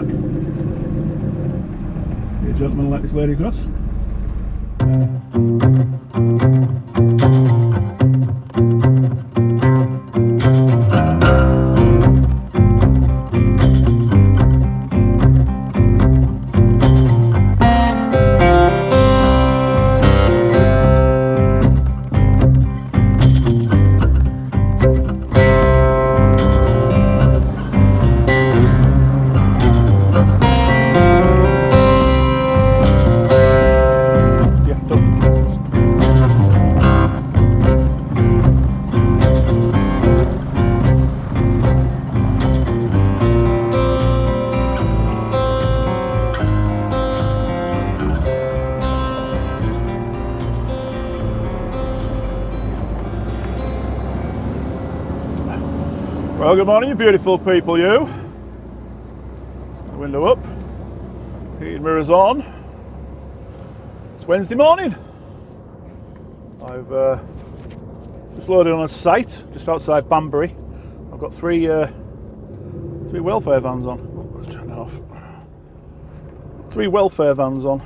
back. Be a gentleman, let this lady across. Well, good morning, you beautiful people, you. The window up, heated mirrors on. It's Wednesday morning. I've just loaded on a site just outside Banbury. I've got three welfare vans on. Oh, let's turn that off. 3 welfare vans on.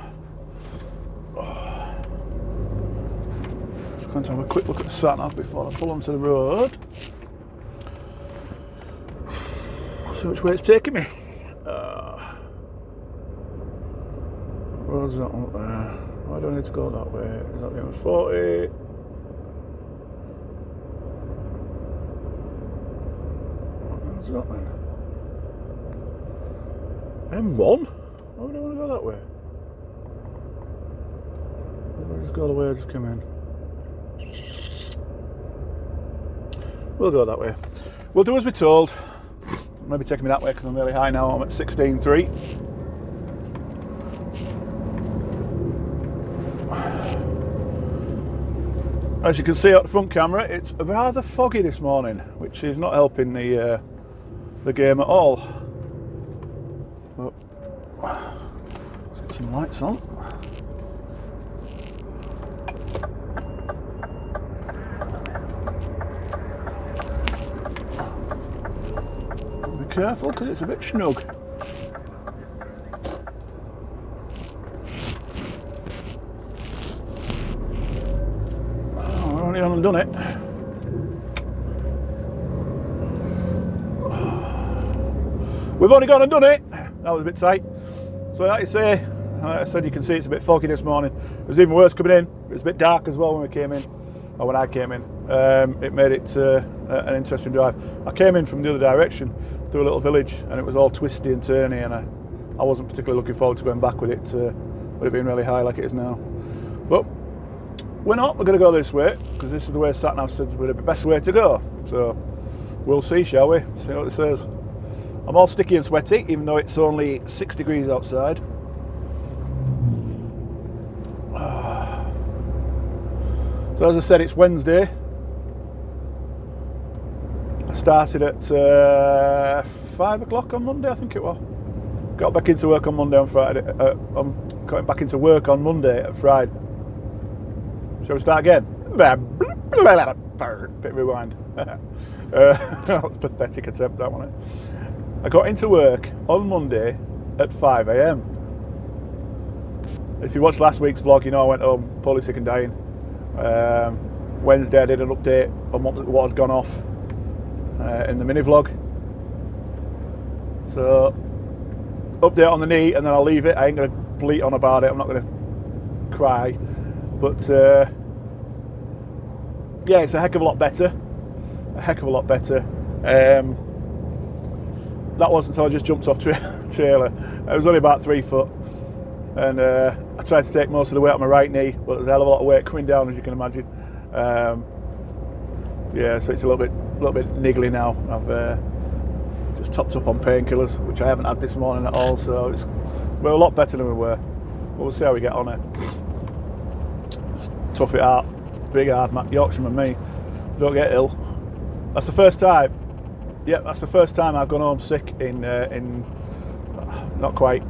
Just going to have a quick look at the sat-nav before I pull onto the road. See which way it's taking me. Road's that one up there. Why do I need to go that way? Is that the M40? What's that then? M1? Why would I want to go that way? I'll just go the way I just came in. We'll go that way. We'll do as we're told. Maybe taking me that way because I'm really high now. I'm at 16.3. As you can see out the front camera, it's rather foggy this morning, which is not helping the game at all. But let's get some lights on. Be careful because it's a bit snug. Oh, we've only gone and done it. We've only gone and done it. That was a bit tight. So like I said, you can see it's a bit foggy this morning. It was even worse coming in. It was a bit dark as well when we came in, or when I came in. It made it an interesting drive. I came in from the other direction through a little village and it was all twisty and turny, and I wasn't particularly looking forward to going back with it being really high like it is now. But we're not. We're going to go this way because this is the way sat-nav said would be the best way to go. So we'll see, shall we? See what it says. I'm all sticky and sweaty even though it's only 6 degrees outside. So as I said, it's Wednesday. I started at 5 o'clock on Monday, I think it was. Got back into work on Monday on Friday. I'm going back into work on Monday at Friday. Shall we start again? Bit rewind. That was a pathetic attempt, that wasn't it? I got into work on Monday at 5 AM. If you watched last week's vlog, you know I went home poorly sick and dying. Wednesday I did an update on what had gone off in the mini vlog. So update on the knee and then I'll leave it. I ain't going to bleat on about it. I'm not going to cry, but yeah, it's a heck of a lot better. That wasn't until I just jumped off trailer. It was only about 3 foot, and I tried to take most of the weight on my right knee, but there's a hell of a lot of weight coming down, as you can imagine. Yeah, so it's a little bit niggly now. I've just topped up on painkillers, which I haven't had this morning at all, so we're a lot better than we were. But we'll see how we get on it. Just tough it out. Big hard Yorkshireman me. Don't get ill. That's the first time. Yeah, that's the first time I've gone home sick in not quite,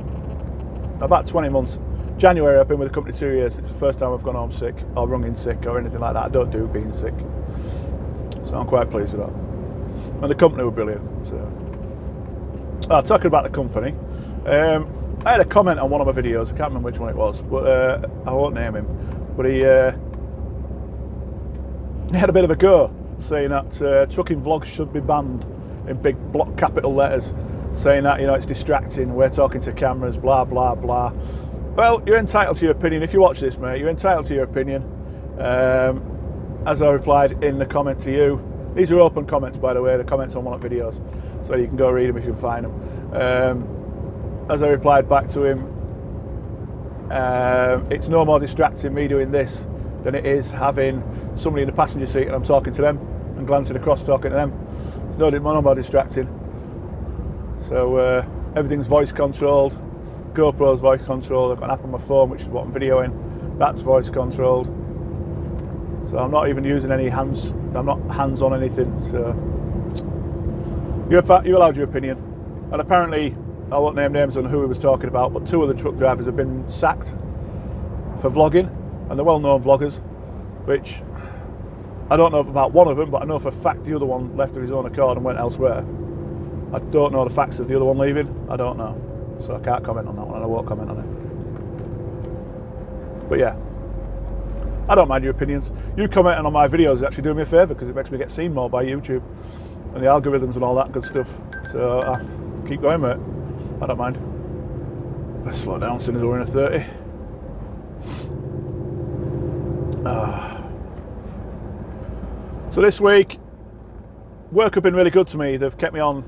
about 20 months. January, I've been with the company 2 years. It's the first time I've gone home sick or rung in sick or anything like that. I don't do being sick, so I'm quite pleased with that. And the company were brilliant. So, talking about the company, I had a comment on one of my videos, I can't remember which one it was, but I won't name him, but he had a bit of a go, saying that trucking vlogs should be banned in big block capital letters, saying that, you know, it's distracting, we're talking to cameras, blah blah blah. Well, you're entitled to your opinion. If you watch this, mate, you're entitled to your opinion. As I replied in the comment to you, these are open comments, by the way, the comments on one of the videos, so you can go read them if you can find them. As I replied back to him, it's no more distracting me doing this than it is having somebody in the passenger seat and I'm talking to them and glancing across talking to them. It's no more distracting. So everything's voice controlled. GoPro's voice controlled. I've got an app on my phone which is what I'm videoing. That's voice controlled. So I'm not even using any hands. I'm not hands on anything. So you allowed your opinion. And apparently, I won't name names on who he was talking about, but 2 of the truck drivers have been sacked for vlogging, and they're well-known vloggers. Which I don't know about one of them, but I know for a fact the other one left of his own accord and went elsewhere. I don't know the facts of the other one leaving. I don't know. So I can't comment on that one, and I won't comment on it. But yeah, I don't mind your opinions. You commenting on my videos is actually doing me a favour, because it makes me get seen more by YouTube and the algorithms and all that good stuff. So keep going, mate. I don't mind. Let's slow down soon as we're in a 30. So this week, work have been really good to me. They've kept me on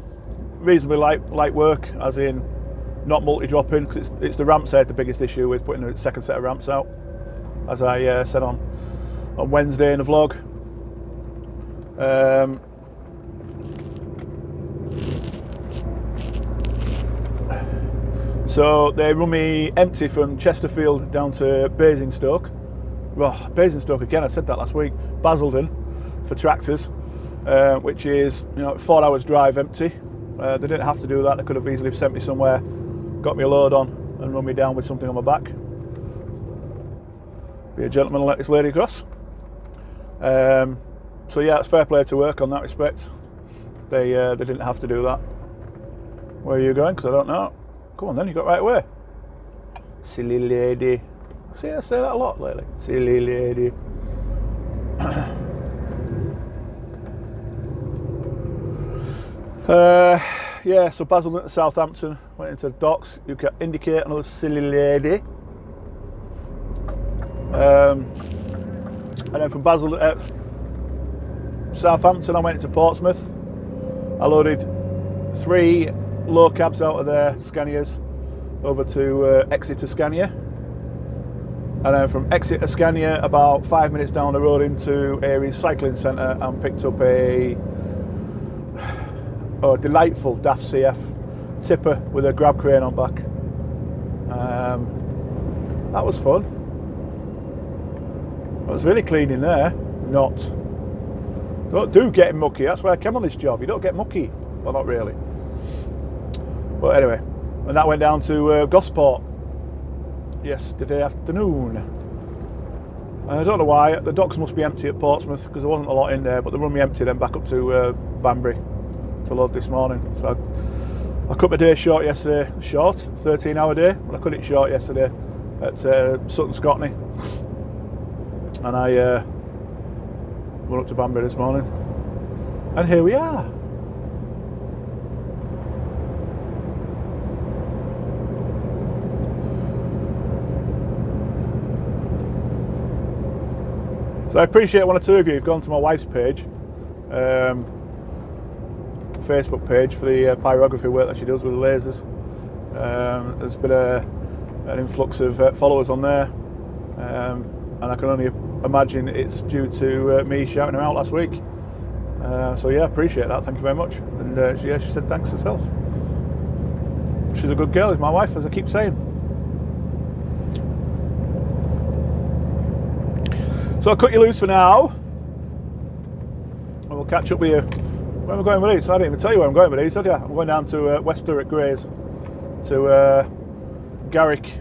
reasonably light work, as in not multi-dropping, because it's the ramps I had the biggest issue with, putting the second set of ramps out, as I said on Wednesday in the vlog. So they run me empty from Chesterfield down to Basingstoke. Well, Basingstoke again, I said that last week. Basildon for tractors, which is, you know, 4 hours drive empty. They didn't have to do that. They could have easily sent me somewhere, got me a load on and run me down with something on my back. Be a gentleman and let this lady across. So yeah, it's fair play to work on that respect. They didn't have to do that. Where are you going? Because I don't know. Come on then, you got right away. Silly lady. See, I say that a lot lately. Silly lady. Yeah, so Basildon to Southampton, went into the docks. You can indicate another silly lady. And then from Basildon to Southampton, I went into Portsmouth. I loaded 3 low cabs out of their Scanias over to Exeter Scania. And then from Exeter Scania, about 5 minutes down the road into a recycling centre, and picked up a delightful DAF CF tipper with a grab crane on back. That was fun. It was really clean in there. Don't do getting mucky. That's why I came on this job. You don't get mucky. Well, not really. But anyway, and that went down to Gosport yesterday afternoon. And I don't know why. The docks must be empty at Portsmouth, because there wasn't a lot in there, but they run me empty then back up to Banbury to load this morning. So I cut my day short yesterday. Short, 13-hour day, but I cut it short yesterday at Sutton Scotney, and I went up to Banbury this morning, and here we are. So I appreciate one or two of you who've gone to my wife's page, Facebook page, for the pyrography work that she does with the lasers. There's been an influx of followers on there, and I can only imagine it's due to me shouting her out last week. So yeah, appreciate that, thank you very much. And she said thanks herself. She's a good girl, is my wife, as I keep saying. So I'll cut you loose for now, and we'll catch up with you. Where am I going with these? I didn't even tell you where I'm going with these, did I? I'm going down to West Thurrock Grays, to Garic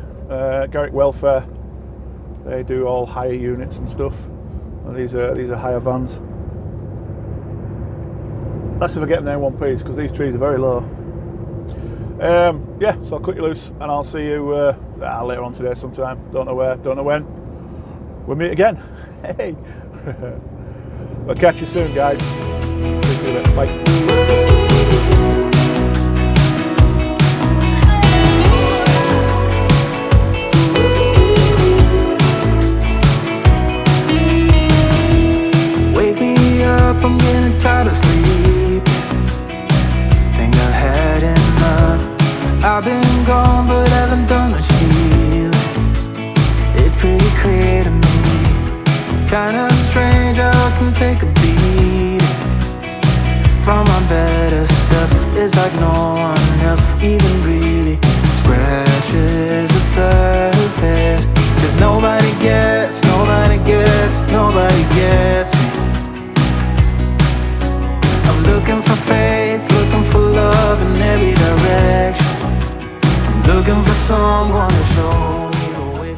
Welfare. They do all hire units and stuff, and these are hire vans. That's if I get them there in one piece, because these trees are very low. Yeah, so I'll cut you loose and I'll see you later on today sometime. Don't know where, don't know when. We'll meet again. Hey. I'll catch you soon, guys. See you later. Bye. I'm getting tired of sleeping. Think I've had enough. I've been gone but haven't done much healing. It's pretty clear to me. Kinda strange how I can take a beating from my better self. It's like no one else even really scratches the surface. Cause nobody gets me. Looking for faith, looking for love in every direction. I'm looking for someone to show me the way.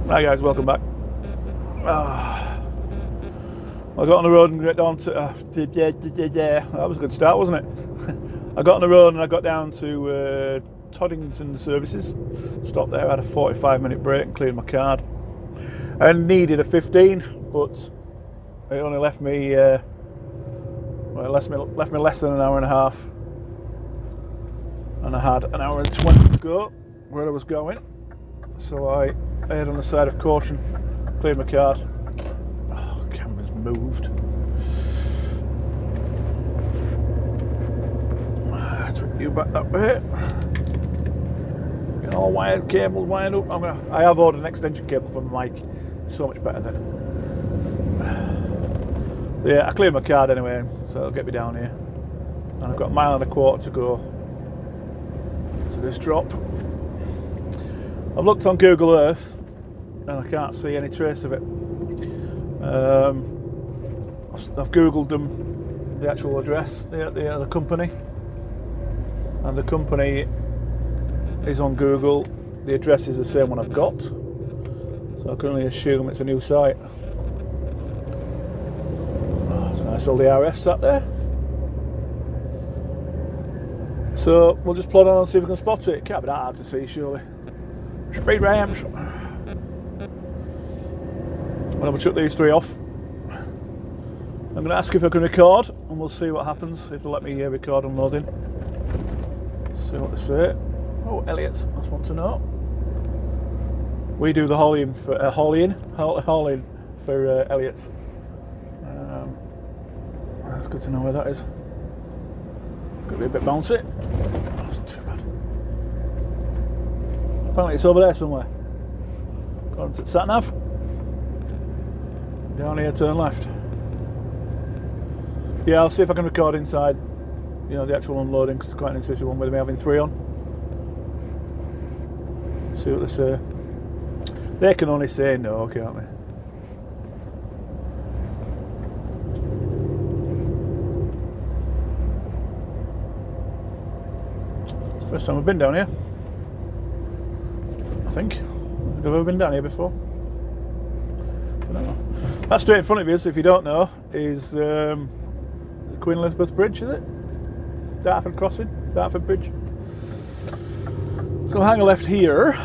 Hi guys, welcome back. I got on the road and got down to that was a good start, wasn't it? I got on the road and I got down to Toddington Services. Stopped there, had a 45-minute break and cleared my card. I needed a 15, but it only left me left me less than an hour and a half, and I had an hour and 20 to go where I was going, so I erred on the side of caution, cleared my card. Oh, camera's moved. Took you back that way. Get all wired, cables wired up. I have ordered an extension cable for my mic. So much better than. So yeah, I cleared my card anyway, so it'll get me down here. And I've got a mile and a quarter to go to this drop. I've looked on Google Earth and I can't see any trace of it. I've Googled them, the actual address, the company, and the company is on Google. The address is the same one I've got, so I can only assume it's a new site. Nice all the RF sat there. So we'll just plod on and see if we can spot it. It can't be that hard to see, surely. Speed ramps. I'm going to chuck these three off. I'm going to ask if I can record and we'll see what happens, if they'll let me record unloading. See what they say. Oh, Elliot's, that's one to know. We do the hauling for hauling for Elliot's. That's good to know where that is. It's going to be a bit bouncy. Oh, it's not too bad. Apparently it's over there somewhere. According to sat nav. Down here, turn left. Yeah, I'll see if I can record inside. You know, the actual unloading, because it's quite an interesting one with me having three on. See what they say. They can only say no, can't they? It's the first time I've been down here. I think. I've ever been down here before. I don't know. That straight in front of you, so if you don't know, is the Queen Elizabeth Bridge, is it? Dartford Crossing, Dartford Bridge. So hang a left here. I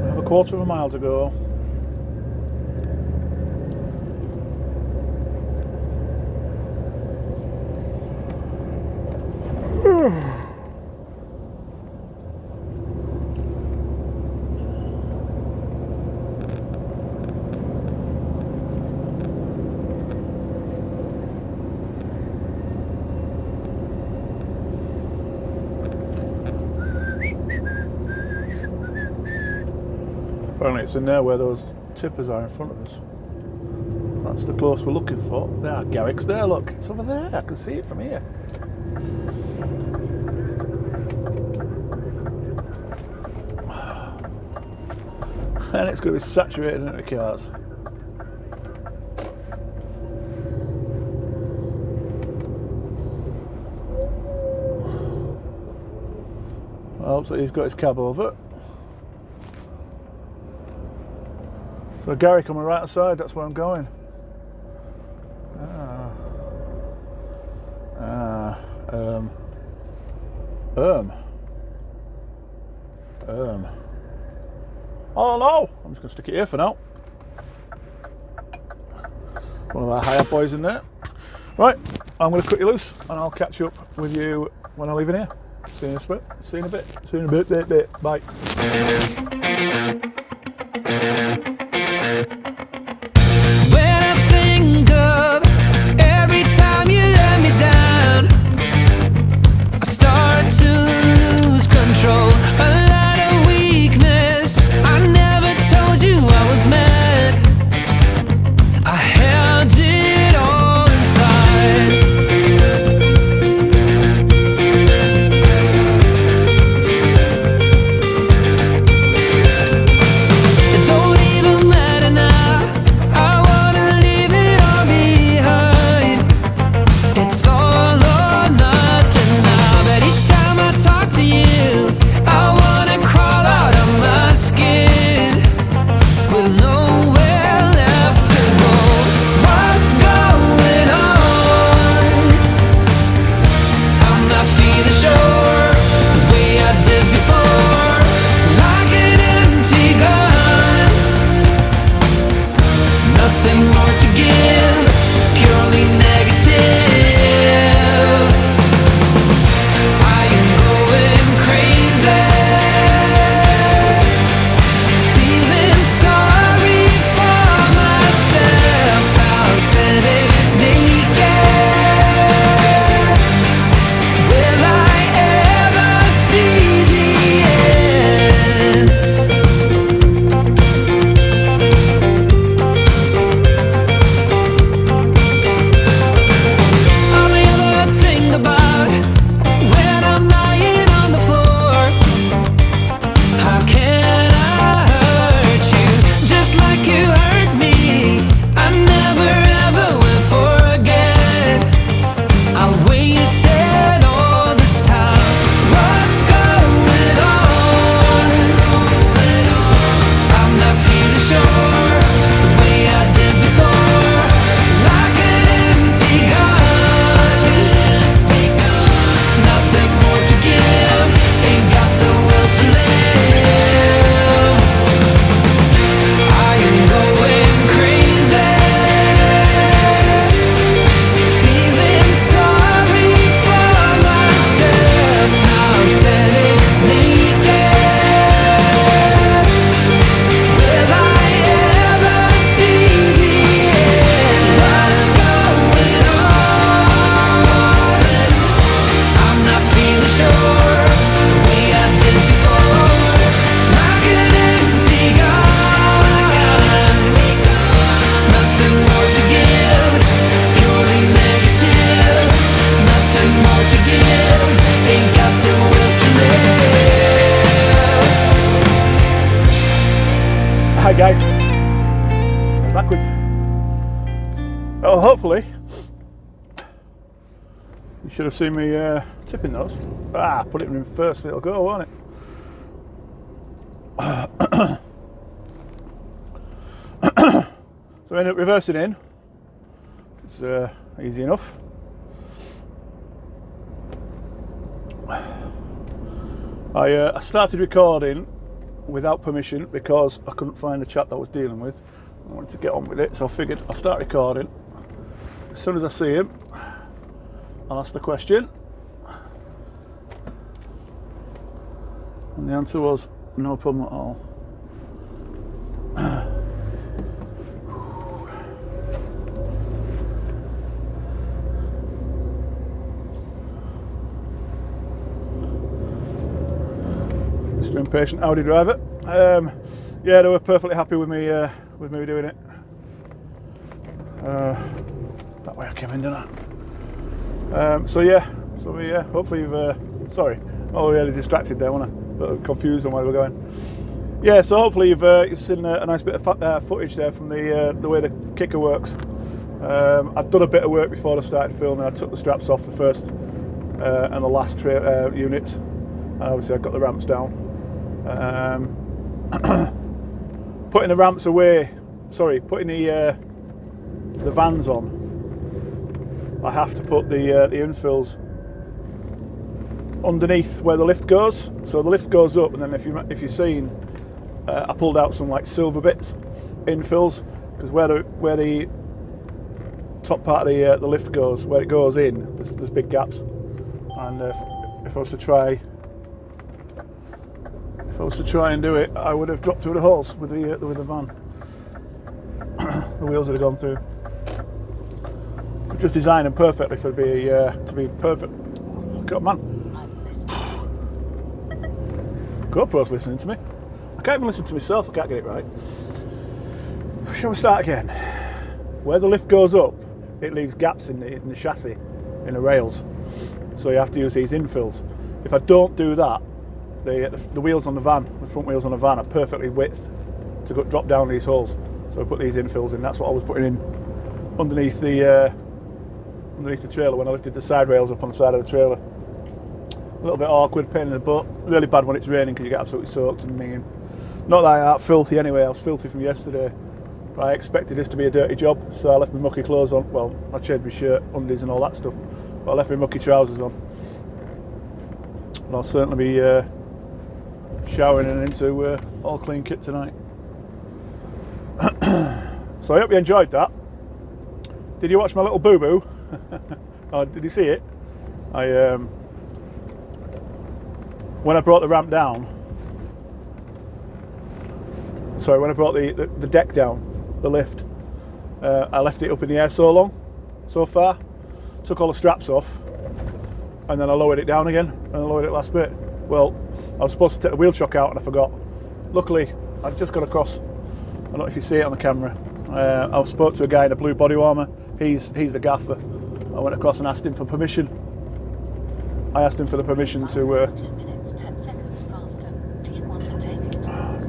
have a quarter of a mile to go. Apparently it's in there where those tippers are in front of us. That's the close we're looking for. There, Garic's there, look. It's over there, I can see it from here. And it's going to be saturated into the cars. Well, so he's got his cab over. So Garic on my right side, that's where I'm going. Oh no, I'm just going to stick it here for now. One of our higher boys in there. Right, I'm going to cut you loose and I'll catch up with you when I leave in here. See you in a bit. See you in a bit. See you in a bit. Bye. When I think of every time you let me down, I start to lose control. A lot of weakness. I never told you I was mad. I held it all inside. It don't even matter now. I wanna leave it all behind. It's all or nothing now. But each time I talk to you, I wanna crawl out of my skin with nowhere left to go. What's going on? I'm not feeling sure the way I did before. Like an empty gun, nothing more to give, purely negative. I am going crazy, feeling sorry for myself. Now I'm standing naked. Will I ever see the end? All I ever think about when I'm lying on the floor, how can I hurt you just like you hurt me? I never ever will forget. I wasted all this time. What's going on? I'm not feeling sure the way I did before. Like an empty gun, nothing more to give, ain't got the will to live. I am going crazy, feeling sorry for myself. Now I'm standing naked. Will I ever see the end? What's going on? I'm not feeling sure the way I did before. Like an empty gun, nothing more to give, purely negative. Nothing more to give, ain't got the will to live. Hi guys. Backwards. Oh, hopefully you should have seen me tipping those. Put it in first, it'll go, won't it? So I end up reversing in. It's easy enough. I started recording without permission because I couldn't find the chap that I was dealing with. I wanted to get on with it, so I figured I'll start recording. As soon as I see him, I'll ask the question. And the answer was no problem at all. Mr. Impatient Audi driver. Yeah, they were perfectly happy with me doing it. That way I came in, didn't I? So yeah, hopefully you've. Sorry, oh really distracted there, wasn't I? A little confused on where we're going. Yeah, so hopefully you've seen a nice bit of footage there from the way the kicker works. I'd done a bit of work before I started filming. I took the straps off the first and the last units, and obviously I got the ramps down. Putting the ramps away putting the vans on, I have to put the infills underneath where the lift goes. So the lift goes up, and then if you've seen, I pulled out some like silver bits, infills, because where the top part of the lift goes, where it goes in, there's big gaps. And if I was to try and do it, I would have dropped through the holes with the van. The wheels would have gone through. Just design them perfectly to be perfect. Oh, God, man. GoPro's listening to me. I can't even listen to myself. I can't get it right. Shall we start again? Where the lift goes up, it leaves gaps in the chassis, in the rails. So you have to use these infills. If I don't do that, the wheels on the van, the front wheels on the van, are perfectly widthed to drop down these holes. So I put these infills in. That's what I was putting in underneath the trailer when I lifted the side rails up on the side of the trailer. A little bit awkward, pain in the butt. Really bad when it's raining because you get absolutely soaked and mean. Not that I am filthy anyway. I was filthy from yesterday. But I expected this to be a dirty job, so I left my mucky clothes on. Well, I changed my shirt, undies and all that stuff. But I left my mucky trousers on. And I'll certainly be showering and into all clean kit tonight. So I hope you enjoyed that. Did you watch my little boo-boo? Oh, did you see it? When I brought the ramp down, sorry, when I brought the deck down, the lift, I left it up in the air so far, took all the straps off, and then I lowered it down again, and I lowered it last bit. Well, I was supposed to take the wheel chock out and I forgot. Luckily, I've just got across, I don't know if you see it on the camera, I spoke to a guy in a blue body warmer. He's the gaffer. I went across and asked him for permission. I asked him for the permission to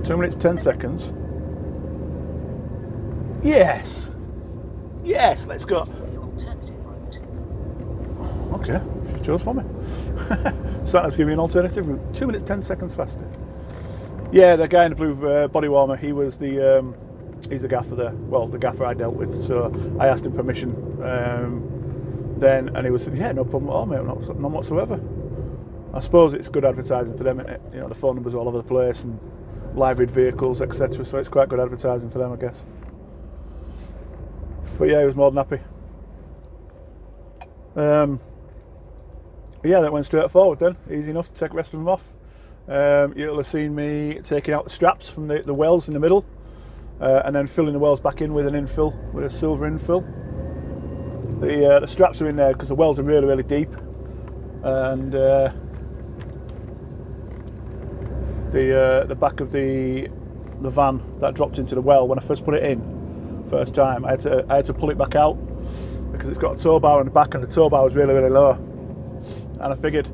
2 minutes 10 seconds. Yes, let's go. Okay, she chose for me. Santa's giving me an alternative route. 2 minutes 10 seconds faster. Yeah, the guy in the blue body warmer, he's the gaffer there. Well, the gaffer I dealt with. So I asked him permission then, and he was, yeah, no problem at all, mate, none whatsoever. I suppose it's good advertising for them, isn't it? You know, the phone numbers all over the place and liveried vehicles, etc. So it's quite good advertising for them, I guess. But yeah, he was more than happy. Yeah, that went straight forward then. Easy enough to take the rest of them off. You'll have seen me taking out the straps from the wells in the middle, and then filling the wells back in with an infill, with a silver infill. The straps are in there because the wells are really, really deep, and the back of the van that dropped into the well when I first put it in, first time, I had to pull it back out because it's got a tow bar on the back, and the tow bar was really, really low, and I figured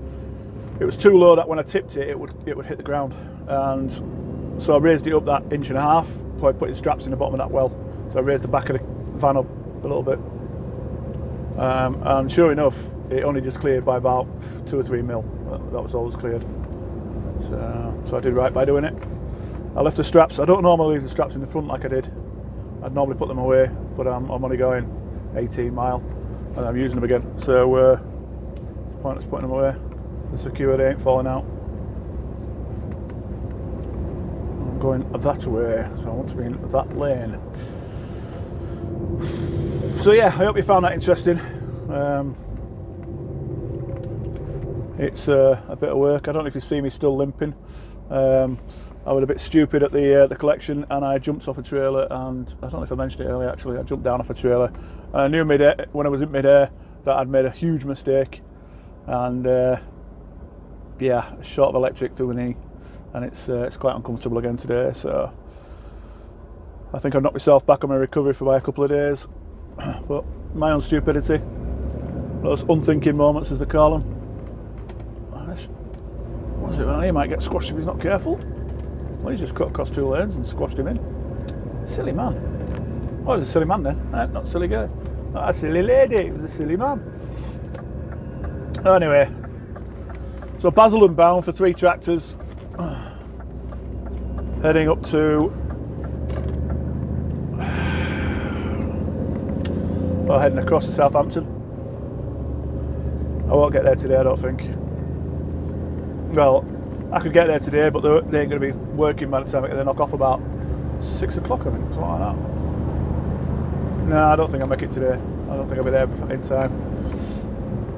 it was too low that when I tipped it, it would hit the ground, and so I raised it up that 1.5 inches by putting straps in the bottom of that well. So I raised the back of the van up a little bit, and sure enough, it only just cleared by about 2 or 3 mil. That was all it was cleared. So I did right by doing it. I left the straps. I don't normally leave the straps in the front like I did. I'd normally put them away, but I'm only going 18 mile, and I'm using them again. So it's pointless putting them away. The security ain't falling out. I'm going that way, so I want to be in that lane. So yeah, I hope you found that interesting. It's a bit of work. I don't know if you see me still limping. I was a bit stupid at the collection, and I jumped off a trailer, and I don't know if I mentioned it earlier actually, I jumped down off a trailer, and I knew mid-air, when I was in mid-air, that I'd made a huge mistake, and yeah, a shot of electric through the knee, and it's quite uncomfortable again today, so I think I've knocked myself back on my recovery for by a couple of days. But my own stupidity, those unthinking moments as they call them. What is it, man? He might get squashed if he's not careful. Well, he's just cut across 2 lanes and squashed him in. Silly man. Oh, it was a silly man then. Not a silly guy. Not a silly lady, it was a silly man. Anyway, so Basildon bound for 3 tractors. Heading up to or heading across to Southampton. I won't get there today, I don't think. Well, I could get there today, but they ain't going to be working by the time they knock off about 6 o'clock, I think, something like that. No, I don't think I'll make it today. I don't think I'll be there in time.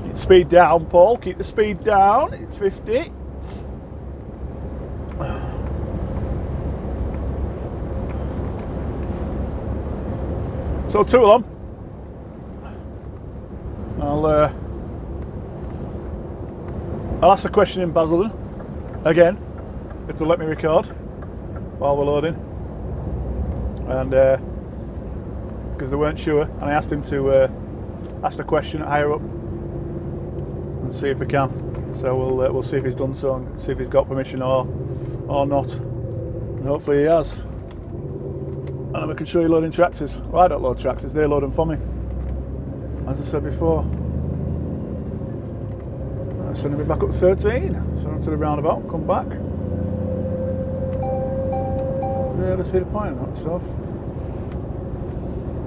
Keep speed down, Paul. Keep the speed down. It's 50. So 2 of them. I'll ask the question in Basildon again, if they'll let me record while we're loading, and because they weren't sure, and I asked him to ask the question higher up and see if we can. So we'll see if he's done so and see if he's got permission or not, and hopefully he has. And then we can show you loading tractors. Well, I don't load tractors, they load them for me, as I said before. Sending me back up to 13, so on to the roundabout, come back. Yeah, let's see the point of that myself.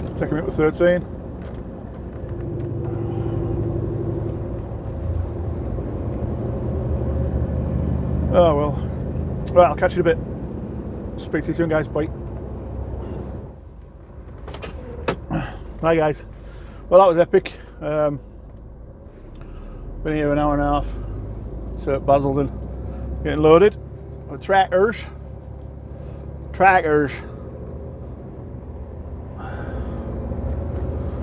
Just taking me up to 13. Oh well. Right, I'll catch you in a bit. Speak to you soon, guys. Bye. Hi guys. Well, that was epic. Been here an hour and a half. It's at Basildon, getting loaded with tractors.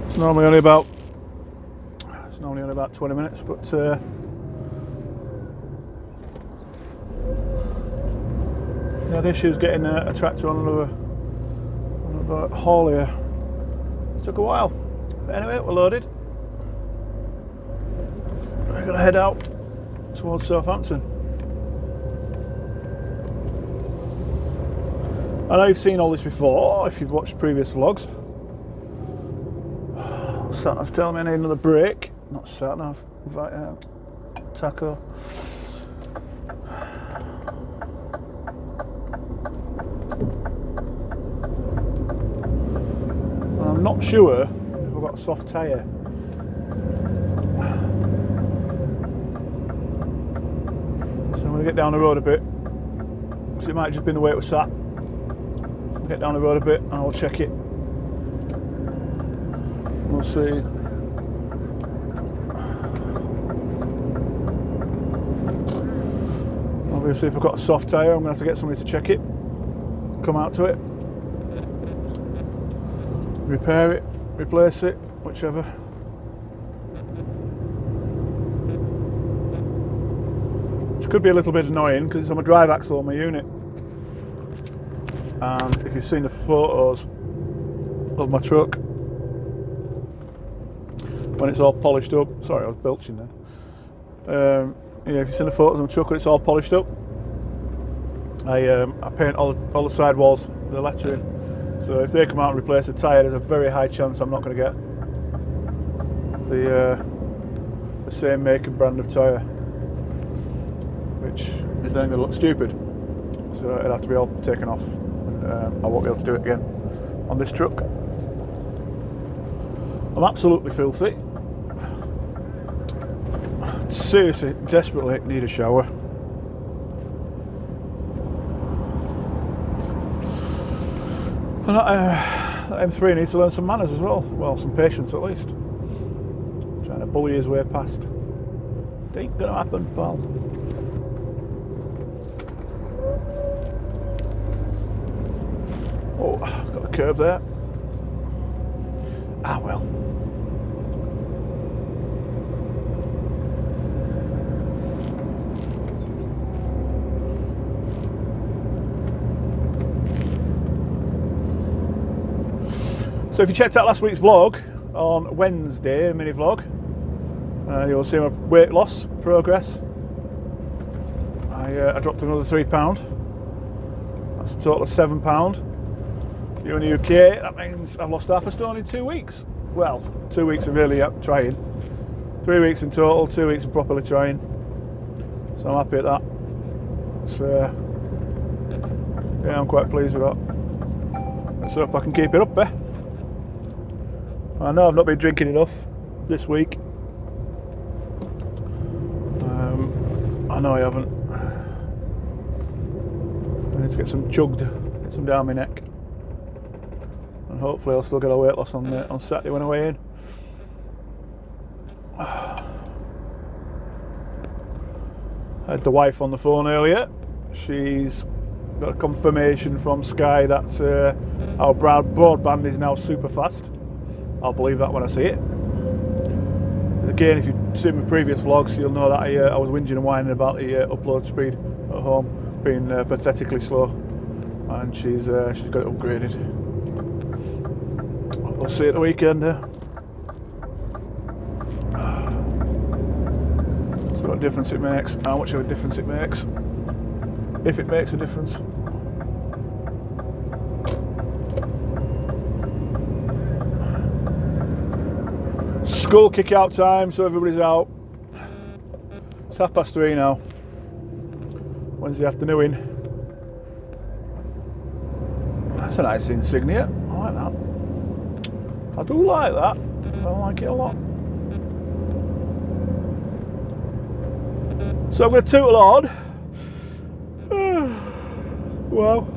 It's normally only about 20 minutes, but I had issues getting a tractor on another haul here. It took a while. But anyway, we're loaded. We're going to head out towards Southampton. I know you've seen all this before if you've watched previous vlogs. Sat-nav's telling me I need another break. Not sat-nav, taco. I'm not sure if I've got a soft tyre. So I'm going to get down the road a bit, because it might just be the way it was sat. I'll get down the road a bit and I'll check it. We'll see. Obviously if I've got a soft tyre I'm going to have to get somebody to check it, come out to it, repair it, replace it, whichever. Which could be a little bit annoying because it's on my drive axle on my unit. And if you've seen the photos of my truck when it's all polished up, sorry I was belching then. Yeah, if you've seen the photos of my truck when it's all polished up, I paint all the side walls, the lettering. So if they come out and replace the tyre, there's a very high chance I'm not going to get the same make and brand of tyre, which is then going to look stupid. So it'll have to be all taken off, and I won't be able to do it again on this truck. I'm absolutely filthy. Seriously, desperately need a shower. And that M3 needs to learn some manners as well. Well, some patience at least. Trying to bully his way past. It ain't gonna happen, pal. Oh, got a curb there. Ah well. So if you checked out last week's vlog on Wednesday, a mini vlog, you'll see my weight loss progress. I dropped another £3. That's a total of £7. You're in the UK, that means I've lost half a stone in 2 weeks. Well, 2 weeks of really trying. 3 weeks in total, 2 weeks of properly trying. So I'm happy at that. So, yeah, I'm quite pleased with that. Let's hope I can keep it up, eh? I know I've not been drinking enough this week. I know I haven't. I need to get some chugged, get some down my neck, and hopefully I'll still get a weight loss on Saturday when I weigh in. I had the wife on the phone earlier. She's got a confirmation from Sky that our broadband is now super fast. I'll believe that when I see it. Again, if you've seen my previous vlogs, you'll know that I was whinging and whining about the upload speed at home being pathetically slow, and she's got it upgraded. We'll see at the weekend. So what difference it makes, how much of a difference it makes, if it makes a difference. School kick out time, so everybody's out. It's 3:30 now, Wednesday afternoon. That's a nice insignia, I like that. I do like that, I like it a lot. So I'm going to toot a load. Wow.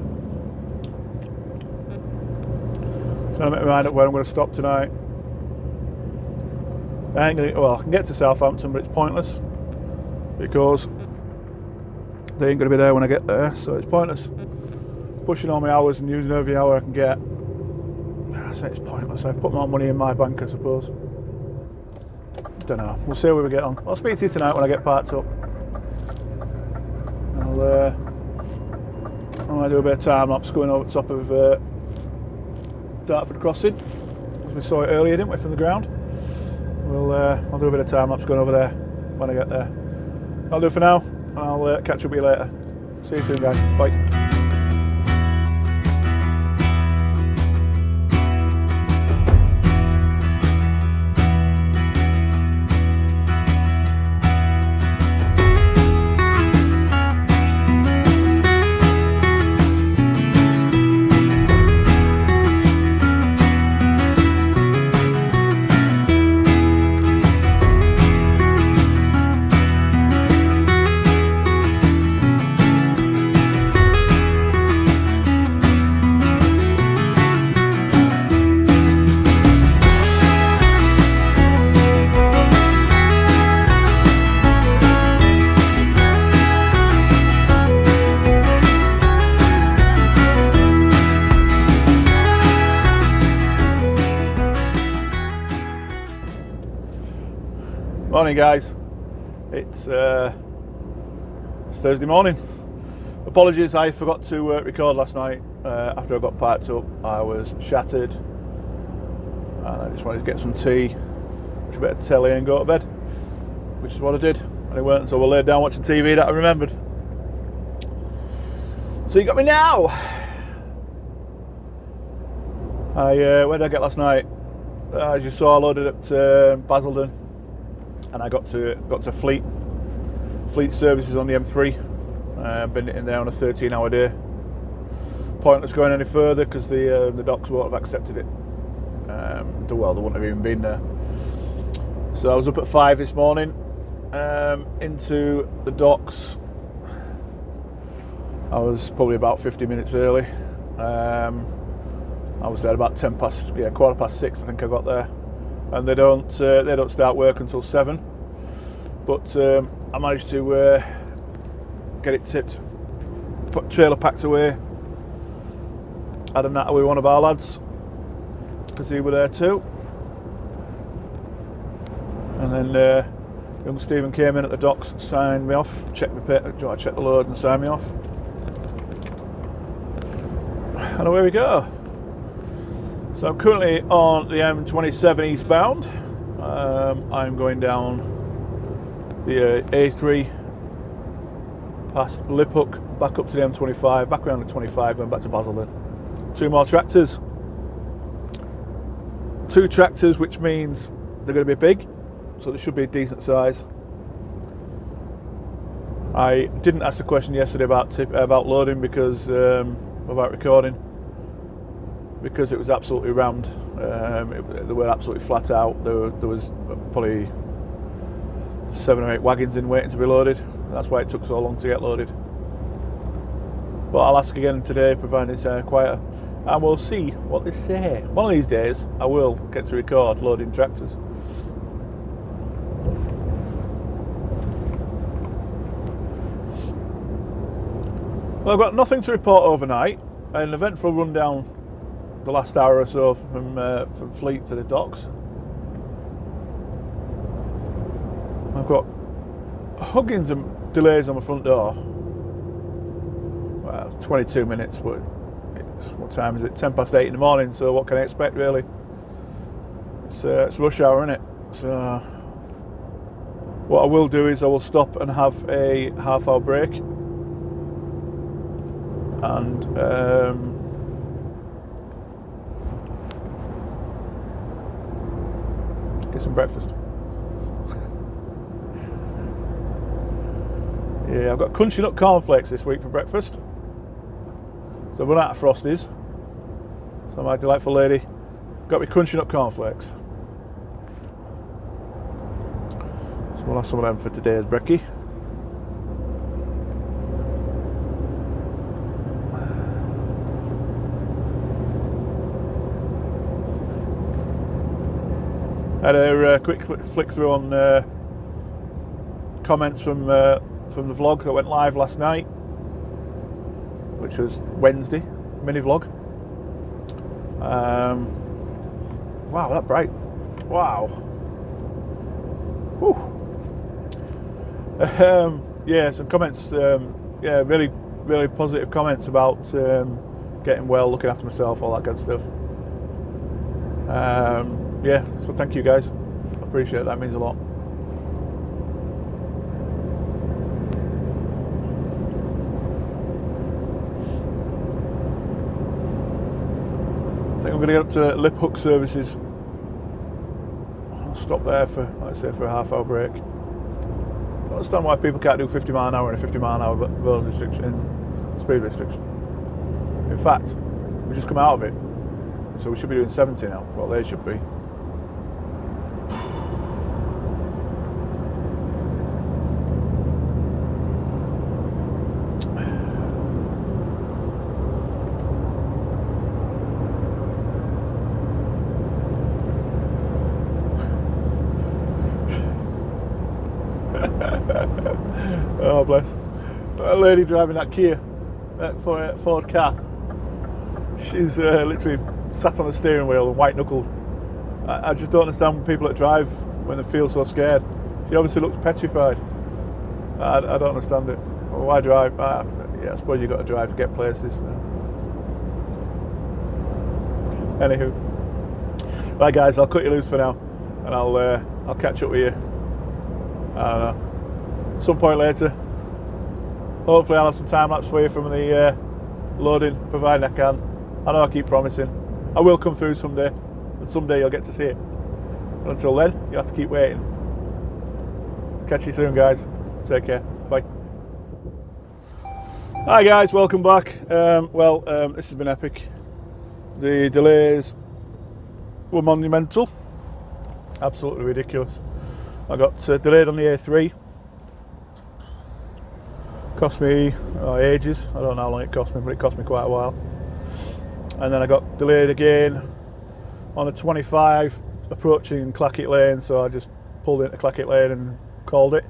So I'm making my mind up where I'm going to stop tonight. I can get to Southampton, but it's pointless because they ain't going to be there when I get there, so it's pointless pushing all my hours and using every hour I can get. I say it's pointless. I put more money in my bank, I suppose. Don't know. We'll see where we get on. I'll speak to you tonight when I get parked up. I'll do a bit of time lapse going over the top of Dartford Crossing, as we saw it earlier, didn't we, from the ground. I'll do a bit of time lapse going over there when I get there. I'll do it for now, and I'll catch up with you later. See you soon, guys. Bye. Morning, guys. It's Thursday morning. Apologies, I forgot to record last night. After I got parked up, I was shattered, and I just wanted to get some tea, watch a bit of telly, and go to bed, which is what I did. And it weren't until I laid down watching TV that I remembered. So you got me now. Where did I get last night? As you saw, I loaded up to Basildon, and I got to Fleet services on the M3. Been in there on a 13-hour day. Pointless going any further because the docks won't have accepted it. They wouldn't have even been there. So I was up at 5 this morning, into the docks. I was probably about 50 minutes early. I was there about 6:15. I think I got there. And they don't start work until 7. But I managed to get it tipped, trailer packed away. Had a natter with one of our lads because he were there too. And then young Stephen came in at the docks, signed me off, checked the load and signed me off. And away we go. So I'm currently on the M27 eastbound. I'm going down the A3 past Liphook, back up to the M25, back around the 25, going back to Basildon. 2 more tractors. 2 tractors, which means they're going to be big, so they should be a decent size. I didn't ask the question yesterday about loading because about recording, because it was absolutely rammed. They were absolutely flat out. There was probably 7 or 8 wagons in waiting to be loaded. That's why it took so long to get loaded. But I'll ask again today, providing it's quieter, and we'll see what they say. One of these days, I will get to record loading tractors. Well, I've got nothing to report overnight. An eventful rundown the last hour or so from Fleet to the docks. I've got huggings and delays on my front door. Well, 22 minutes, but what time is it? 10 past 8 in the morning, so what can I expect really? It's rush hour, isn't it? So what I will do is I will stop and have a half-hour break and get some breakfast. Yeah, I've got crunchy nut cornflakes this week for breakfast. So I've run out of Frosties. So my delightful lady got me crunchy nut cornflakes. So we'll have some of them for today's brekkie. I had a quick flick through on comments from the vlog that went live last night, which was Wednesday, mini vlog. Wow, that bright! Wow. Whew. Yeah, some comments. Yeah, really positive comments about getting well, looking after myself, all that good stuff. Yeah, so thank you guys. I appreciate it. That means a lot. I think I'm going to get up to Lip Hook Services. I'll stop there for, let's say, for a half-hour break. I don't understand why people can't do 50 mile an hour and a 50 mile an hour road restriction, speed restriction. In fact, we just come out of it, so we should be doing 70 now. Well, they should be. Oh bless. A lady driving that Kia, that Ford car. She's literally sat on the steering wheel and white knuckled. I just don't understand people that drive when they feel so scared. She obviously looks petrified. I don't understand it. Well, why drive? Yeah, I suppose you've got to drive to get places. Anywho, right guys, I'll cut you loose for now, and I'll catch up with you. I don't know, some point later. Hopefully I'll have some time lapse for you from the loading, providing I can. I know I keep promising. I will come through someday, and someday you'll get to see it. But until then, you have to keep waiting. Catch you soon guys. Take care. Bye. Hi guys, welcome back. This has been epic. The delays were monumental. Absolutely ridiculous. I got delayed on the A3. Cost me ages. I don't know how long it cost me, but it cost me quite a while. And then I got delayed again on a 25 approaching Clackett Lane, so I just pulled into Clackett Lane and called it.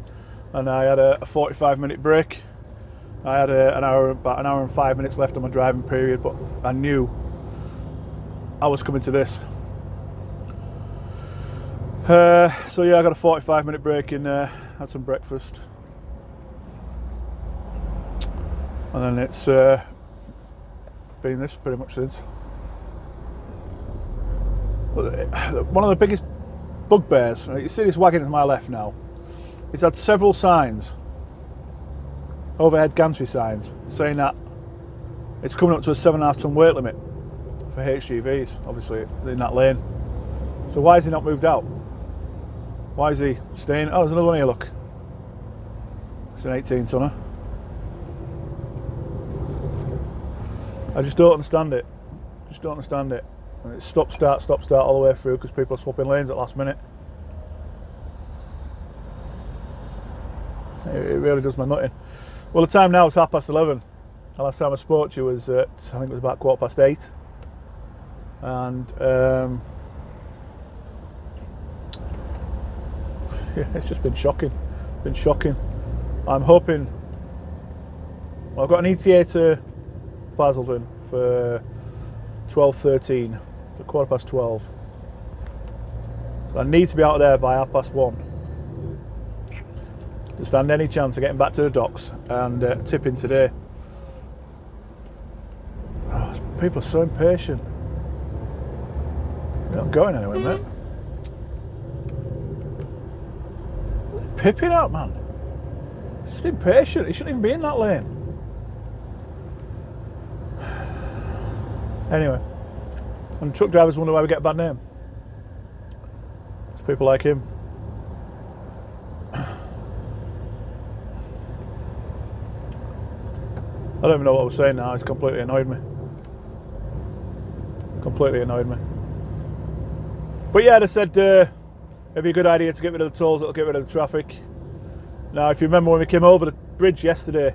And I had a 45-minute break. I had about an hour and 5 minutes left on my driving period, but I knew I was coming to this. So yeah, I got a 45-minute break in there, had some breakfast, and then it's been this pretty much since. One of the biggest bugbears, you see this wagon to my left now, it's had several signs, overhead gantry signs, saying that it's coming up to a 7.5 ton weight limit for HGVs, obviously in that lane. So why has he not moved out? Why is he staying? Oh, there's another one here, look. It's an 18 tonner. I just don't understand it. Just don't understand it. And it's stop start all the way through because people are swapping lanes at last minute. It really does my nutting. Well, the time now is 11:30. The last time I spoke to you was at, I think it was about 8:15. And yeah, it's just been shocking. I'm hoping. Well, I've got an ETA to Basildon for 12:13, so 12:15. So I need to be out there by 1:30 to stand any chance of getting back to the docks and tipping today. Oh, people are so impatient. They're not going anywhere, mate. Pipping out, man. Just impatient. He shouldn't even be in that lane. Anyway, and truck drivers wonder why we get a bad name. It's people like him. I don't even know what I was saying now. It's completely annoyed me. But yeah, they said it'd be a good idea to get rid of the tolls. It'll get rid of the traffic. Now, if you remember when we came over the bridge yesterday,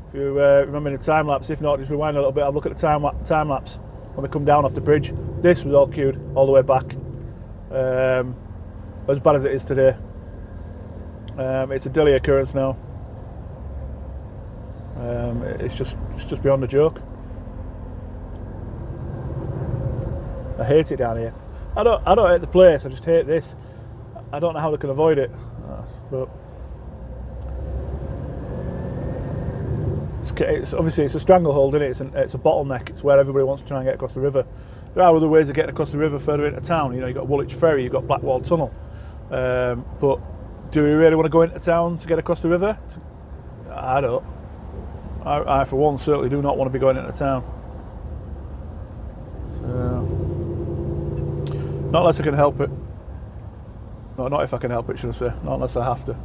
if you remember the time lapse, if not, just rewind a little bit. Have a look at the time lapse when we come down off the bridge. This was all queued all the way back. As bad as it is today. It's a daily occurrence now. It's just beyond a joke. I hate it down here. I don't hate the place. I just hate this. I don't know how they can avoid it. But it's obviously it's a stranglehold, isn't it? It's a bottleneck. It's where everybody wants to try and get across the river. There are other ways of getting across the river further into town. You know, you've got Woolwich Ferry, you've got Blackwall Tunnel. But do we really want to go into town to get across the river? I don't. I for one certainly do not want to be going into town. So, not unless I can help it. No, not if I can help it, should I say. Not unless I have to.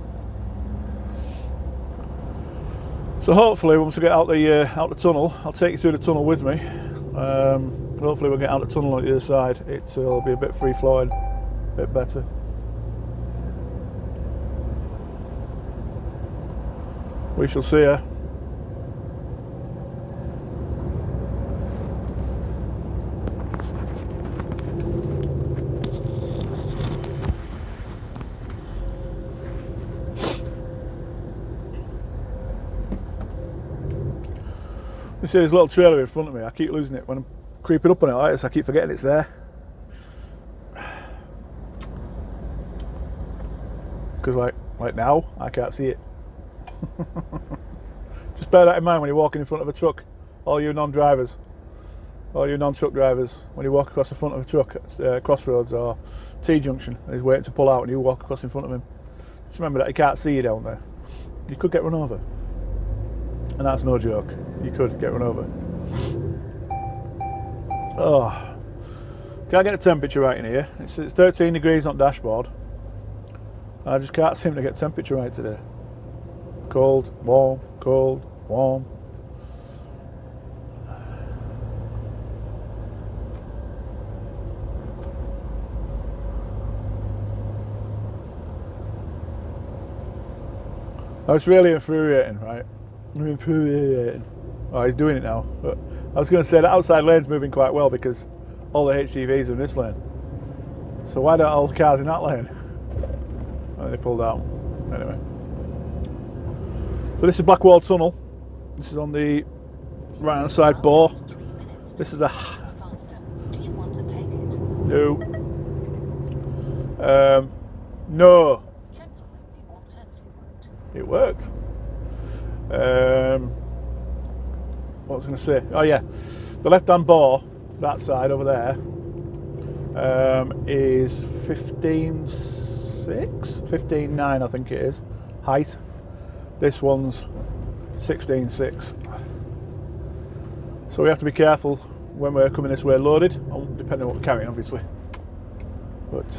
So hopefully once we get out the tunnel, I'll take you through the tunnel with me. Hopefully we'll get out the tunnel on the other side. It'll be a bit free flowing, a bit better. We shall see her. You see this little trailer in front of me, I keep losing it when I'm creeping up on it like this. I keep forgetting it's there. Because like now, I can't see it. Just bear that in mind when you're walking in front of a truck. All you non-drivers, all you non-truck drivers, when you walk across the front of a truck at Crossroads or T-junction and he's waiting to pull out and you walk across in front of him, just remember that he can't see you down there. You could get run over. And that's no joke. You could get run over. Oh, can't get the temperature right in here. It's 13 degrees on dashboard. I just can't seem to get temperature right today. Cold, warm, cold, warm. Oh, it's really infuriating, right? Infuriating. Oh, he's doing it now. But I was going to say the outside lane's moving quite well because all the HGVs are in this lane. So why don't all the cars in that lane? Oh, they pulled out. Anyway. So this is Blackwall Tunnel. This is on the right hand side bore. This is a... No. No. It worked. What was I going to say? Oh yeah, the left-hand bore, that side over there, is 15.6, 15.9 I think it is, height. This one's 16.6. So we have to be careful when we're coming this way loaded, depending on what we're carrying obviously. But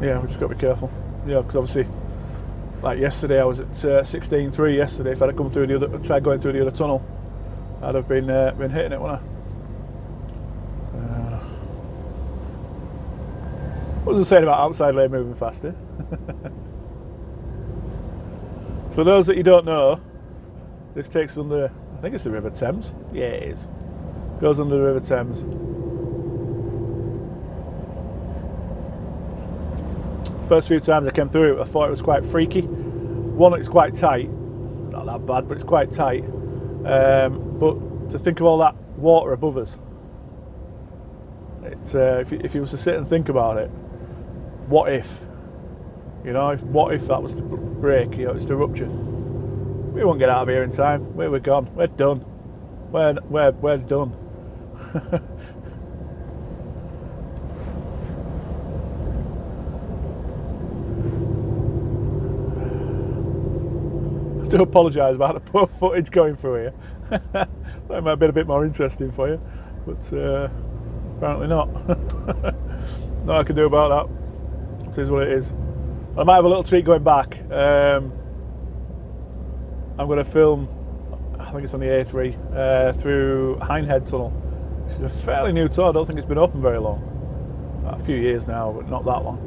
yeah, we just got to be careful. Yeah, because obviously, like yesterday, I was at 16.3 yesterday. If I'd have come through tried going through the other tunnel, I'd have been hitting it, wouldn't I? What was I saying about outside lane moving faster? So for those that you don't know, this takes us under, I think it's the River Thames. Yeah, it is. Goes under the River Thames. First few times I came through it, I thought it was quite freaky. One, it's quite tight. Not that bad, but it's quite tight. But to think of all that water above us, it's if you was to sit and think about it, what if? You know, what if that was to break? You know, it's to rupture. We won't get out of here in time. We're gone. We're done. We're done. I do apologise about the poor footage going through here. That might have been a bit more interesting for you, but apparently not. Nothing I can do about that. It is what it is. I might have a little treat going back. I'm going to film, I think it's on the A3, through Hindhead Tunnel. This is a fairly new tunnel. I don't think it's been open very long. A few years now, but not that long.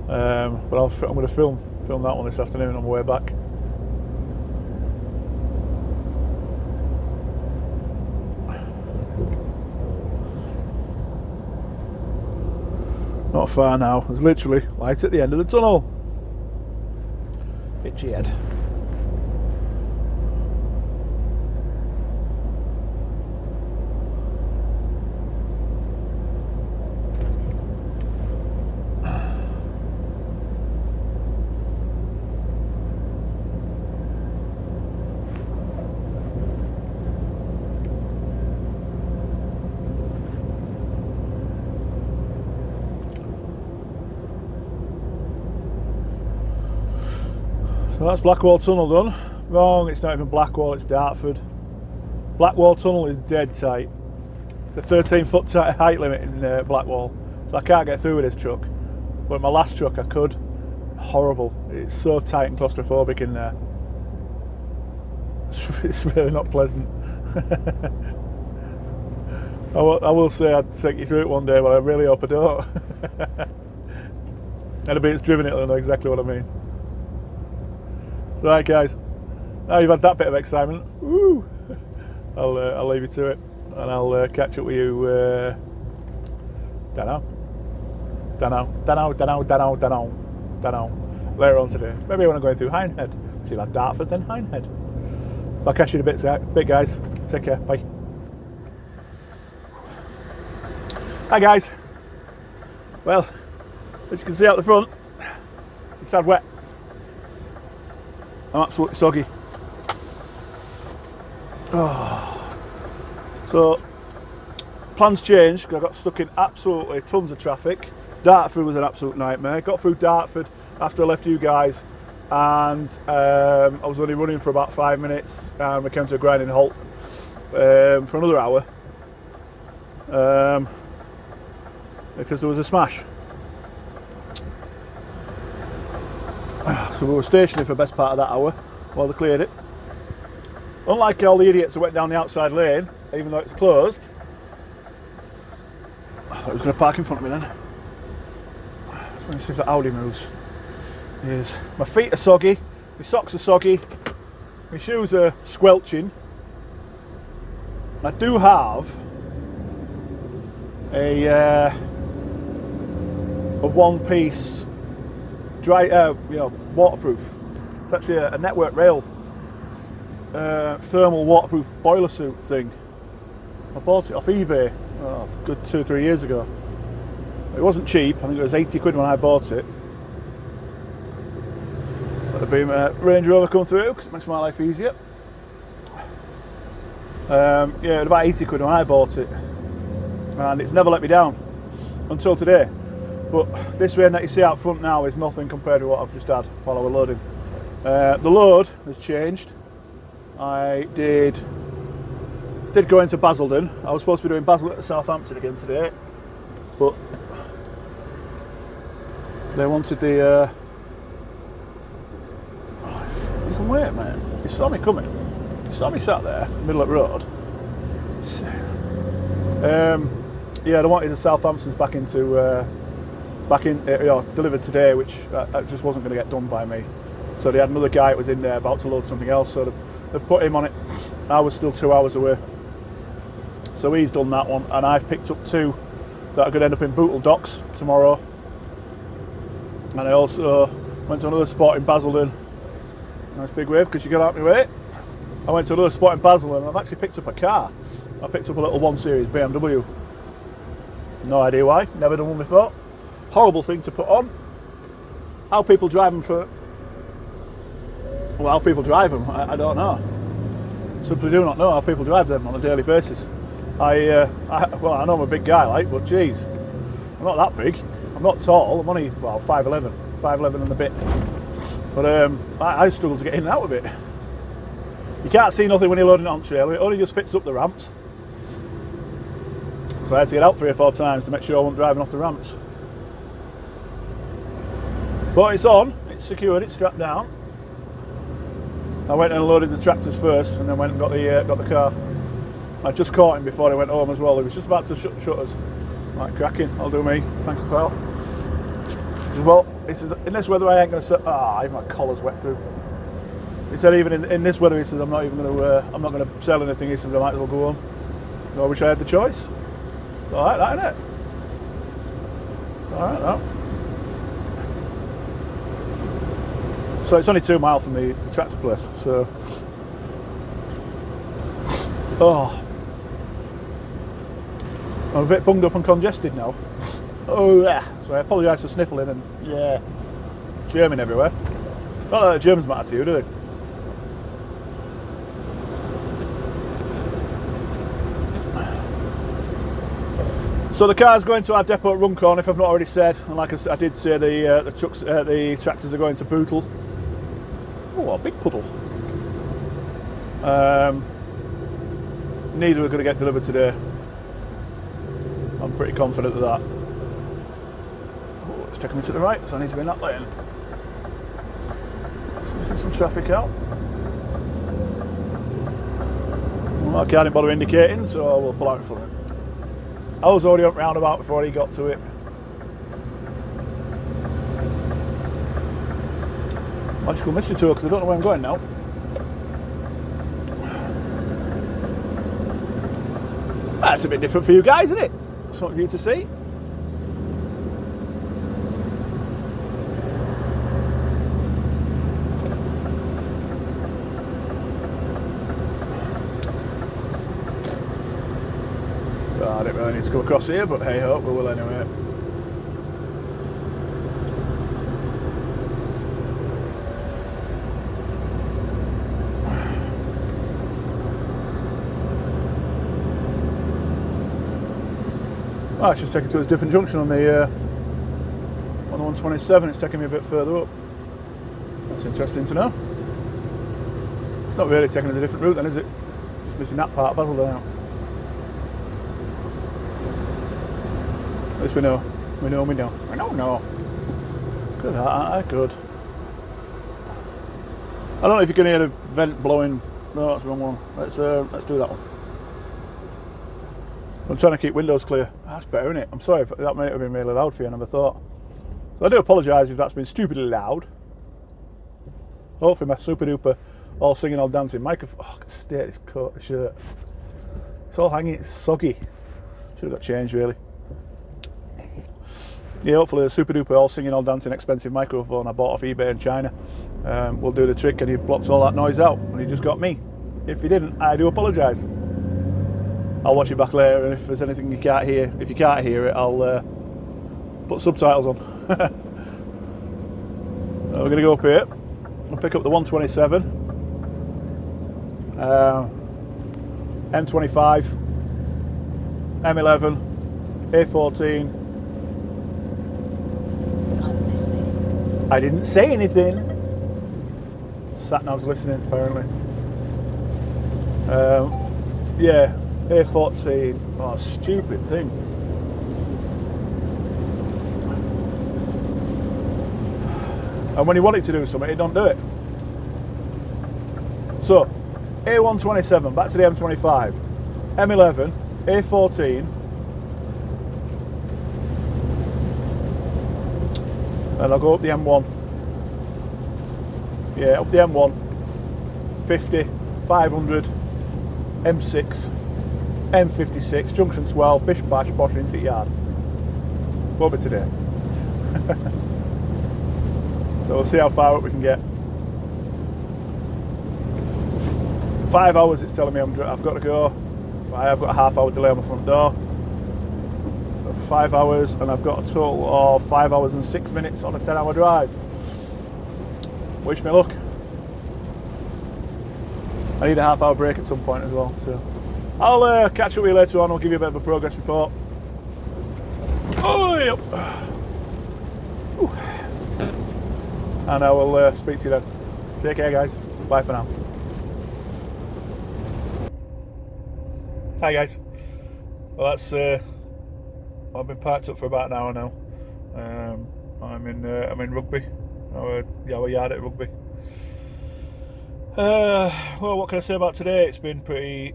But I'm going to film that one this afternoon on my way back. Not far now. There's literally light at the end of the tunnel. Itchy head. So that's Blackwall Tunnel done. Wrong, it's not even Blackwall, it's Dartford. Blackwall Tunnel is dead tight. It's a 13-foot height limit in Blackwall, so I can't get through with this truck. But my last truck I could. Horrible. It's so tight and claustrophobic in there. It's really not pleasant. I will say I'd take you through it one day, but I really hope I don't. Anybody that's driven it will know exactly what I mean. So, right guys, now you've had that bit of excitement, woo, I'll leave you to it, and I'll catch up with you, don't know, later on today. Maybe when I'm going through Hindhead. So you'll have Dartford, then Hindhead. So I'll catch you in a bit guys. Take care, bye. Hi guys. Well, as you can see out the front, it's a tad wet. I'm absolutely soggy. Oh. So, plans changed because I got stuck in absolutely tons of traffic. Dartford was an absolute nightmare. Got through Dartford after I left you guys, and I was only running for about 5 minutes, and we came to a grinding halt for another hour because there was a smash. So we were stationary for the best part of that hour while they cleared it. Unlike all the idiots who went down the outside lane, even though it's closed. I thought it was going to park in front of me then. Just want to see if the Audi moves. Yes. My feet are soggy, my socks are soggy, my shoes are squelching. I do have a one-piece dry, waterproof. It's actually a Network Rail thermal waterproof boiler suit thing. I bought it off eBay a good 2 or 3 years ago. It wasn't cheap. I think it was 80 quid when I bought it. Let the beam Range Rover come through because it makes my life easier. Yeah, it was about 80 quid when I bought it, and it's never let me down until today. But this rain that you see out front now is nothing compared to what I've just had while I was loading. The load has changed. I did go into Basildon. I was supposed to be doing Basildon to Southampton again today, but they wanted the you can wait, man. You saw me coming. You saw me sat there, middle of the road. Yeah, they wanted the Southamptons back in, delivered today, which just wasn't going to get done by me. So they had another guy that was in there about to load something else, so they've put him on it. I was still 2 hours away. So he's done that one, and I've picked up 2 that are going to end up in Bootle Docks tomorrow. And I also went to another spot in Basildon. Nice big wave because you got out of my way. I went to another spot in Basildon and I've actually picked up a car. I picked up a little 1 Series BMW. No idea why, never done one before. Horrible thing to put on. How people drive them how people drive them, I don't know. Simply do not know how people drive them on a daily basis. I know I'm a big guy, but geez, I'm not that big. I'm not tall. I'm only 5'11", and a bit. But I struggle to get in and out of it. You can't see nothing when you're loading it on trailer. It only just fits up the ramps. So I had to get out 3 or 4 times to make sure I wasn't driving off the ramps. But it's on. It's secured. It's strapped down. I went and loaded the tractors first, and then went and got the car. I just caught him before I went home as well. He was just about to shut the shutters. Like, cracking, I'll do me. Thank you, pal. Well, he says, in this weather I ain't going to say, even my collar's wet through. He said even in this weather, he says, I'm not going to sell anything. He says, I might as well go home. So I wish I had the choice. It's all right, that, isn't it? All right, now. So it's only 2 miles from the tractor place, so. I'm a bit bunged up and congested now. Oh yeah. So I apologise for sniffling and yeah, German everywhere. Not that the Germans matter to you, do they? So the car's going to our depot at Runcorn, if I've not already said. And like I did say, the tractors are going to Bootle. Oh, a big puddle. Neither are going to get delivered today. I'm pretty confident of that. Oh, it's taking me to the right, so I need to be in that lane. So missing some traffic out. Well, I can't bother indicating, so we'll pull out in front of him. I was already up roundabout before he got to it. Magical mystery tour, because I don't know where I'm going now. That's a bit different for you guys, isn't it? Something for you to see. I didn't really need to go across here, but hey ho, we will anyway. Oh, it's just taking to a different junction on the 127. It's taking me a bit further up. That's interesting to know. It's not really taking us a different route then, is it? Just missing that part of Basildon out. At least we know. We know. I don't know. Good, aren't I? Good. I don't know if you can hear the vent blowing. No, that's the wrong one. Let's do that one. I'm trying to keep windows clear. That's better, isn't it? I'm sorry if that might have been really loud for you, I never thought. So I do apologise if that's been stupidly loud. Hopefully my super duper all singing, all dancing microphone. Oh, I can stay this coat, the shirt. It's all hanging, it's soggy. Should have got changed really. Yeah, hopefully the super duper all singing, all dancing expensive microphone I bought off eBay in China will do the trick, and he blocks all that noise out, and he just got me. If he didn't, I do apologise. I'll watch it back later, and if there's anything you can't hear, if you can't hear it, I'll put subtitles on. We're going to go up here and pick up the 127, M25, M11, A14. I didn't say anything. Sat-nav's listening apparently. Yeah. A14, oh, stupid thing. And when you want it to do something, it don't do it. So, A127 back to the M25, M11, A14, and I'll go up the M1. Yeah, up the M1, 50, 500, M6, M56, junction 12, bish bash, bosh into the yard. Won't be today. So we'll see how far up we can get. 5 hours it's telling me I've got to go. I've got a half-hour delay on my front door. So 5 hours, and I've got a total of 5 hours and 6 minutes on a 10-hour drive. Wish me luck. I need a half-hour break at some point as well. So I'll catch up with you later on. I'll give you a bit of a progress report. Oh, yep. Ooh. And I will speak to you then. Take care, guys. Bye for now. Hi guys. Well, that's I've been parked up for about an hour now. I'm in Rugby, our yard at Rugby. Well, what can I say about today? It's been pretty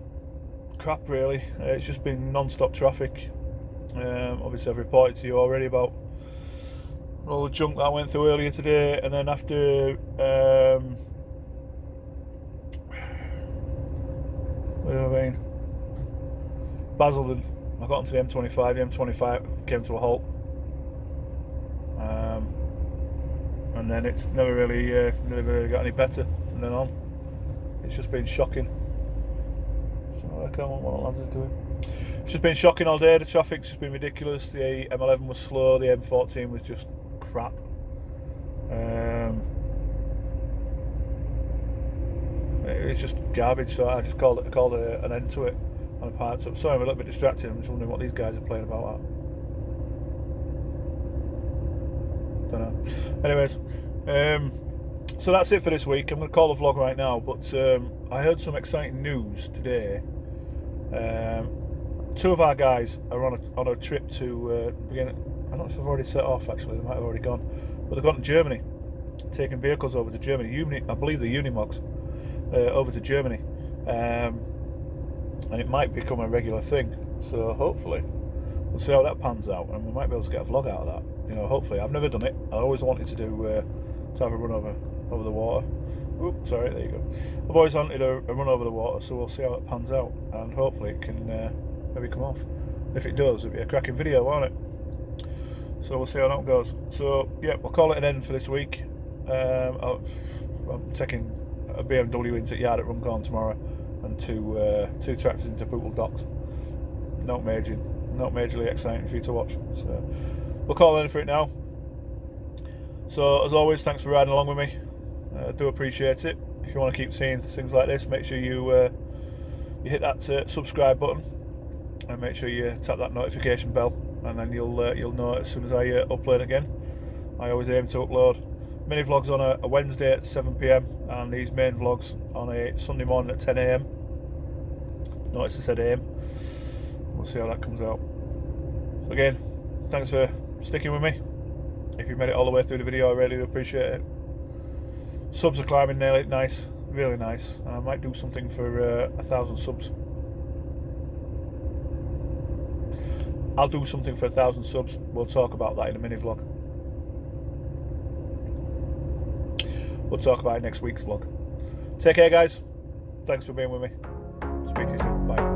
crap, really. It's just been non-stop traffic. Obviously, I've reported to you already about all the junk that I went through earlier today, and then after where do I mean? Basildon, I got onto the M25. The M25 came to a halt, and then it's never really got any better from then on. It's just been shocking. So I can't remember what the lads is doing. It's just been shocking all day. The traffic's just been ridiculous. The M11 was slow. The M14 was just crap. It's just garbage. So I just called an end to it. On a part. So sorry, I'm a little bit distracted. I'm just wondering what these guys are playing about at. Don't know. Anyways, so that's it for this week. I'm going to call the vlog right now, but I heard some exciting news today. Two of our guys are on a trip to begin. I don't know if they've already set off. Actually, they might have already gone, but they've gone to Germany, taking vehicles over to Germany. I believe the Unimogs over to Germany. And it might become a regular thing, so hopefully we'll see how that pans out, and we might be able to get a vlog out of that. You know, hopefully. I've never done it. I always wanted to do to have a run over the water. Oops, sorry, there you go. I've always wanted a run over the water, so we'll see how it pans out, and hopefully it can maybe come off. If it does, it'll be a cracking video, won't it? So we'll see how that goes. So yeah, we'll call it an end for this week. I'm taking a BMW into the yard at Runcorn tomorrow, and two tractors into Bootle Docks. Not majorly exciting for you to watch. So we'll call it in for it now. So as always, thanks for riding along with me. I do appreciate it. If you want to keep seeing things like this, make sure you hit that subscribe button, and make sure you tap that notification bell, and then you'll know as soon as I upload again. I always aim to upload mini vlogs on a Wednesday at 7 PM and these main vlogs on a Sunday morning at 10 AM. Notice I said AM. We'll see how that comes out. So again, thanks for sticking with me. If you made it all the way through the video, I really do appreciate it. Subs are climbing nearly nice, really nice, and I might do something for 1,000 subs. I'll do something for 1,000 subs. We'll talk about that in a mini vlog. We'll talk about it next week's vlog. Take care, guys. Thanks for being with me. Speak to you soon. Bye.